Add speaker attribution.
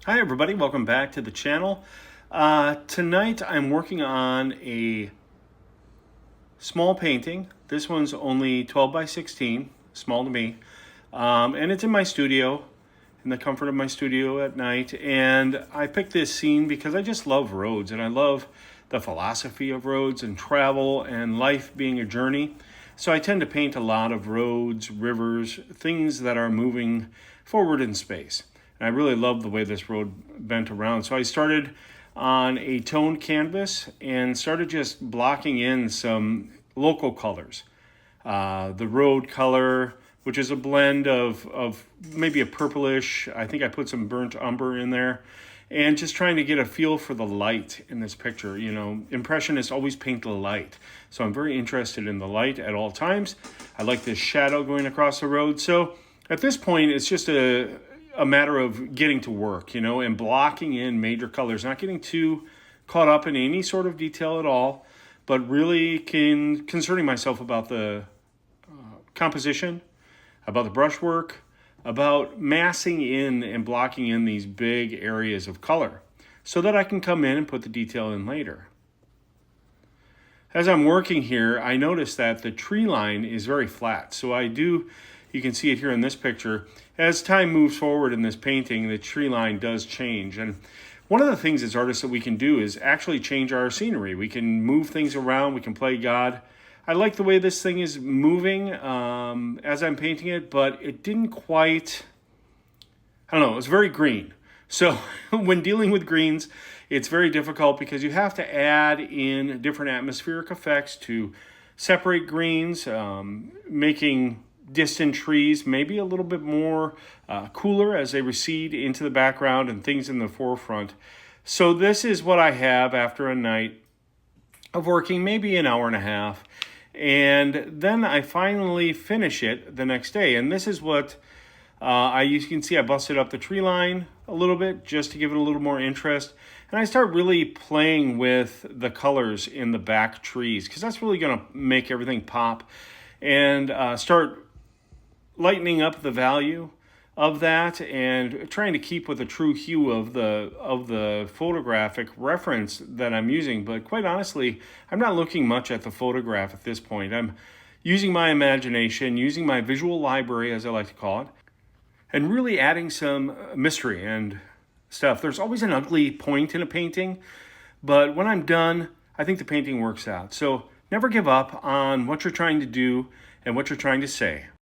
Speaker 1: Hi everybody, welcome back to the channel. Tonight I'm working on a small painting. This one's only 12 by 16, small to me. And it's in my studio, in the comfort of my studio at night. And I picked this scene because I just love roads and I love the philosophy of roads and travel and life being a journey. So I tend to paint a lot of roads, rivers, things that are moving forward in space. And I really love the way this road bent around. So I started on a toned canvas and started just blocking in some local colors. The road color, which is a blend of maybe a purplish, I think I put some burnt umber in there, and just trying to get a feel for the light in this picture. You know, impressionists always paint the light. So I'm very interested in the light at all times. I like this shadow going across the road. So at this point, it's just a matter of getting to work, you know, and blocking in major colors, not getting too caught up in any sort of detail at all, but really concerning myself about the composition, about the brushwork, about massing in and blocking in these big areas of color so that I can come in and put the detail in later. As I'm working here, I notice that the tree line is very flat. So you can see it here in this picture. As time moves forward in this painting, the tree line does change. And one of the things as artists that we can do is actually change our scenery. We can move things around, we can play God. I like the way this thing is moving as I'm painting it, but it didn't quite, I don't know, it's very green. So when dealing with greens, it's very difficult because you have to add in different atmospheric effects to separate greens, making distant trees maybe a little bit more cooler as they recede into the background and things in the forefront. So this is what I have after a night of working, maybe an hour and a half. And then I finally finish it the next day. And this is what you can see I busted up the tree line a little bit just to give it a little more interest. And I start really playing with the colors in the back trees because that's really going to make everything pop, and start lightening up the value of that and trying to keep with the true hue of the photographic reference that I'm using. But quite honestly, I'm not looking much at the photograph at this point. I'm using my imagination, using my visual library, as I like to call it, and really adding some mystery and stuff. There's always an ugly point in a painting, but when I'm done, I think the painting works out. So never give up on what you're trying to do and what you're trying to say.